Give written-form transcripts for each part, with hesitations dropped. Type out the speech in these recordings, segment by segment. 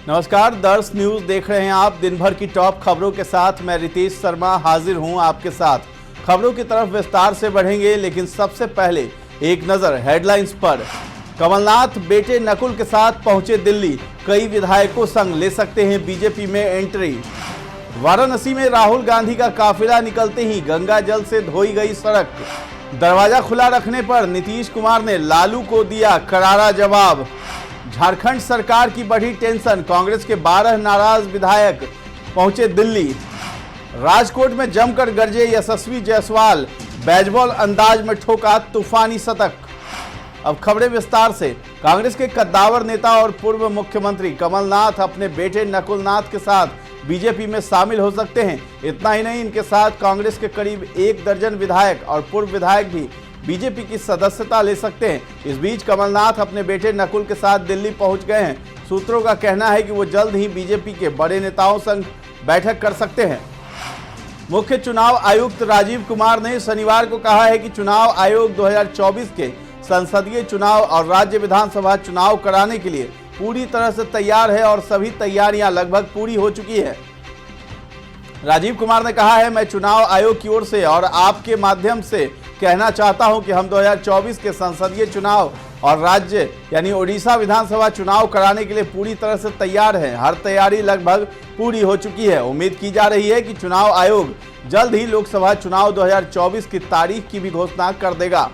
नमस्कार, दर्श न्यूज देख रहे हैं आप। दिन भर की टॉप खबरों के साथ मैं रितेश शर्मा हाजिर हूं आपके साथ। खबरों की तरफ विस्तार से बढ़ेंगे, लेकिन सबसे पहले एक नजर हेडलाइंस पर। कमलनाथ बेटे नकुल के साथ पहुंचे दिल्ली, कई विधायकों संग ले सकते हैं बीजेपी में एंट्री। वाराणसी में राहुल गांधी का काफिला निकलते ही गंगा जल से धोई गई सड़क। दरवाजा खुला रखने पर नीतीश कुमार ने लालू को दिया करारा जवाब। झारखंड सरकार की बढ़ी टेंशन, कांग्रेस के 12 नाराज विधायक पहुंचे दिल्ली। राजकोट में जमकर गरजे यशस्वी जायसवाल, बेसबॉल अंदाज में ठोका तूफानी शतक। अब खबरें विस्तार से। कांग्रेस के कद्दावर नेता और पूर्व मुख्यमंत्री कमलनाथ अपने बेटे नकुलनाथ के साथ बीजेपी में शामिल हो सकते हैं। इतना ही नहीं, इनके साथ कांग्रेस के करीब 1 दर्जन विधायक और पूर्व विधायक भी बीजेपी की सदस्यता ले सकते हैं। इस बीच कमलनाथ अपने बेटे नकुल के साथ दिल्ली पहुंच गए हैं। सूत्रों का कहना है कि वो जल्द ही बीजेपी के बड़े नेताओं संग बैठक कर सकते हैं। मुख्य चुनाव आयुक्त राजीव कुमार ने शनिवार को कहा है कि चुनाव आयोग 2024 के संसदीय चुनाव और राज्य विधानसभा चुनाव कराने के लिए पूरी तरह से तैयार है और सभी तैयारियां लगभग पूरी हो चुकी है। राजीव कुमार ने कहा है, मैं चुनाव आयोग की ओर से और आपके माध्यम से कहना चाहता हूं कि हम 2024 के संसदीय चुनाव और राज्य यानी ओडिशा विधानसभा चुनाव कराने के लिए पूरी तरह से तैयार हैं। हर तैयारी लगभग पूरी हो चुकी है। उम्मीद की जा रही है कि चुनाव आयोग जल्द ही लोकसभा चुनाव 2024 की तारीख की भी घोषणा कर देगा।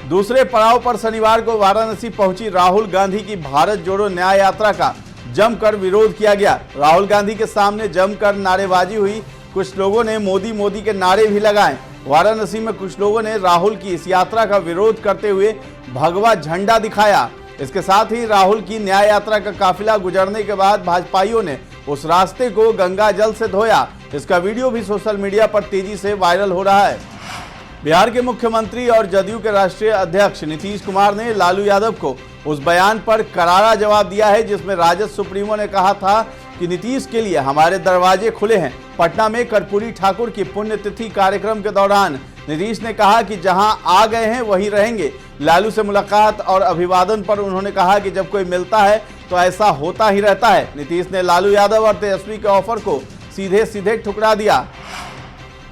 दूसरे पड़ाव पर शनिवार को वाराणसी पहुंची राहुल गांधी की भारत जोड़ो न्याय यात्रा का जमकर विरोध किया गया। राहुल गांधी के सामने जमकर नारेबाजी हुई। कुछ लोगों ने मोदी मोदी के नारे भी लगाए। वाराणसी में कुछ लोगों ने राहुल की इस यात्रा का विरोध करते हुए भगवा झंडा दिखाया। इसके साथ ही राहुल की न्याय यात्रा का काफिला गुजरने के बाद भाजपाइयों ने उस रास्ते को गंगा जल से धोया। इसका वीडियो भी सोशल मीडिया पर तेजी से वायरल हो रहा है। बिहार के मुख्यमंत्री और जदयू के राष्ट्रीय अध्यक्ष नीतीश कुमार ने लालू यादव को उस बयान पर करारा जवाब दिया है जिसमें राजद सुप्रीमो ने कहा था कि नीतीश के लिए हमारे दरवाजे खुले हैं। पटना में कर्पूरी ठाकुर की पुण्यतिथि कार्यक्रम के दौरान नीतीश ने कहा कि जहां आ गए हैं वहीं रहेंगे। लालू से मुलाकात और अभिवादन पर उन्होंने कहा कि जब कोई मिलता है तो ऐसा होता ही रहता है। नीतीश ने लालू यादव और तेजस्वी के ऑफर को सीधे सीधे ठुकरा दिया।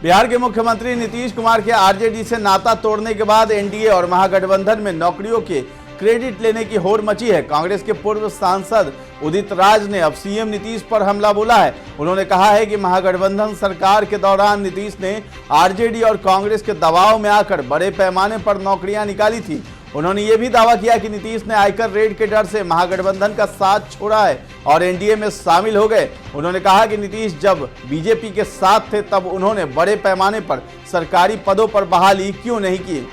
बिहार के मुख्यमंत्री नीतीश कुमार के आरजेडी से नाता तोड़ने के बाद एनडीए और महागठबंधन में नौकरियों के क्रेडिट लेने की होड़ मची है। कांग्रेस के पूर्व सांसद उदित राज ने अब सीएम नीतीश पर हमला बोला है। उन्होंने कहा है कि महागठबंधन सरकार के दौरान नीतीश ने आरजेडी और कांग्रेस के दबाव में आकर बड़े पैमाने पर नौकरियां निकाली थी। उन्होंने ये भी दावा किया कि नीतीश ने आयकर रेड के डर से महागठबंधन का साथ छोड़ा है और एनडीए में शामिल हो गए। उन्होंने कहा कि नीतीश जब बीजेपी के साथ थे तब उन्होंने बड़े पैमाने पर सरकारी पदों पर बहाली क्यों नहीं की।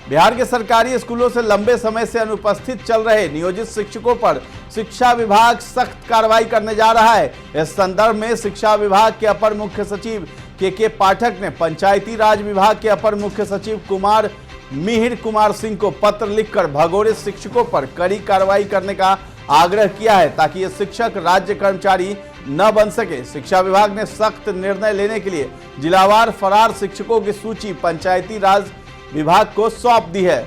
बिहार के सरकारी स्कूलों से लंबे समय से अनुपस्थित चल रहे नियोजित शिक्षकों पर शिक्षा विभाग सख्त कार्रवाई करने जा रहा है। इस संदर्भ में शिक्षा विभाग के अपर मुख्य सचिव के पाठक ने पंचायती राज विभाग के अपर मुख्य सचिव मिहिर कुमार सिंह को पत्र लिखकर भगोड़े शिक्षकों पर कड़ी कार्रवाई करने का आग्रह किया है ताकि ये शिक्षक राज्य कर्मचारी न बन सके। शिक्षा विभाग ने सख्त निर्णय लेने के लिए जिलावार फरार शिक्षकों की सूची पंचायती राज विभाग को सौंप दी है।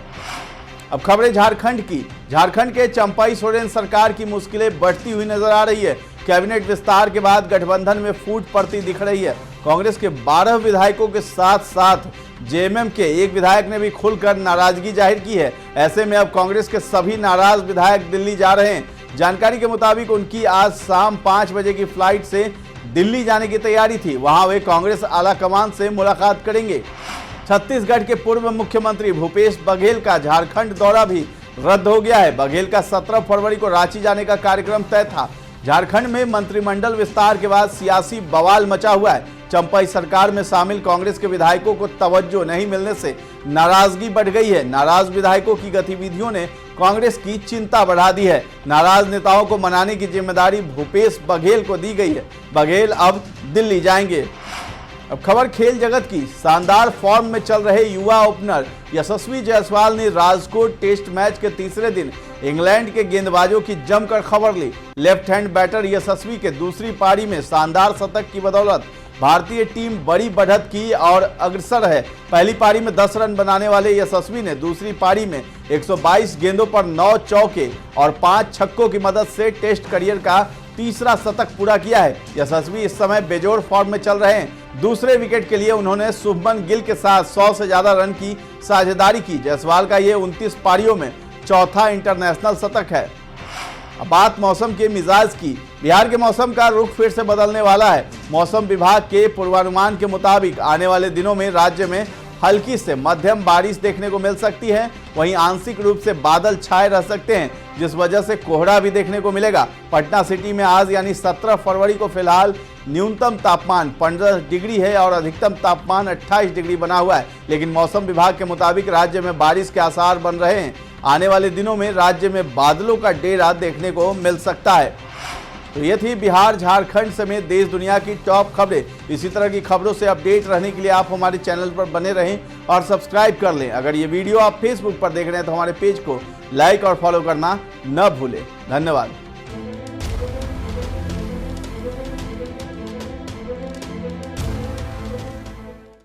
अब खबरें झारखंड की। झारखंड के चंपाई सोरेन सरकार की मुश्किलें बढ़ती हुई नजर आ रही है। कैबिनेट विस्तार के बाद गठबंधन में फूट पड़ती दिख रही है। कांग्रेस के 12 विधायकों के साथ साथ जेएमएम के एक विधायक ने भी खुलकर नाराजगी जाहिर की है। ऐसे में अब कांग्रेस के सभी नाराज विधायक दिल्ली जा रहे हैं। जानकारी के मुताबिक उनकी आज शाम 5 बजे की फ्लाइट से दिल्ली जाने की तैयारी थी। वहां वे कांग्रेस आलाकमान से मुलाकात करेंगे। छत्तीसगढ़ के पूर्व मुख्यमंत्री भूपेश बघेल का झारखंड दौरा भी रद्द हो गया है। बघेल का 17 फरवरी को रांची जाने का कार्यक्रम तय था। झारखंड में मंत्रिमंडल विस्तार के बाद सियासी बवाल मचा हुआ है। चंपाई सरकार में शामिल कांग्रेस के विधायकों को तवज्जो नहीं मिलने से नाराजगी बढ़ गई है। नाराज विधायकों की गतिविधियों ने कांग्रेस की चिंता बढ़ा दी है। नाराज नेताओं को मनाने की जिम्मेदारी भूपेश बघेल को दी गई है। बघेल अब दिल्ली जाएंगे। अब खबर खेल जगत की। शानदार फॉर्म में चल रहे युवा ओपनर यशस्वी जायसवाल ने राजकोट टेस्ट मैच के तीसरे दिन इंग्लैंड के गेंदबाजों की जमकर खबर ली। लेफ्ट हैंड बैटर यशस्वी के दूसरी पारी में शानदार शतक की बदौलत भारतीय टीम बड़ी बढ़त की और अग्रसर है। पहली पारी में 10 रन बनाने वाले यशस्वी ने दूसरी पारी में 122 गेंदों पर 9 चौके और 5 छक्कों की मदद से टेस्ट करियर का तीसरा शतक पूरा किया है। यशस्वी इस समय बेजोड़ फॉर्म में चल रहे हैं। दूसरे विकेट के लिए उन्होंने शुभमन गिल के साथ 100 से ज्यादा रन की साझेदारी की। जायसवाल का ये 29 पारियों में चौथा इंटरनेशनल शतक है। अब बात मौसम के मिजाज की। बिहार के मौसम का रुख फिर से बदलने वाला है। मौसम विभाग के पूर्वानुमान के मुताबिक आने वाले दिनों में राज्य में हल्की से मध्यम बारिश देखने को मिल सकती है। वहीं आंशिक रूप से बादल छाए रह सकते हैं, जिस वजह से कोहरा भी देखने को मिलेगा। पटना सिटी में आज यानी 17 फरवरी को फिलहाल न्यूनतम तापमान 15 डिग्री है और अधिकतम तापमान 28 डिग्री बना हुआ है। लेकिन मौसम विभाग के मुताबिक राज्य में बारिश के आसार बन रहे हैं। आने वाले दिनों में राज्य में बादलों का डेरा देखने को मिल सकता है। तो ये थी बिहार झारखंड समेत देश दुनिया की टॉप खबरें। इसी तरह की खबरों से अपडेट रहने के लिए आप हमारे चैनल पर बने रहें और सब्सक्राइब कर लें। अगर ये वीडियो आप फेसबुक पर देख रहे हैं तो हमारे पेज को लाइक और फॉलो करना न भूलें। धन्यवाद।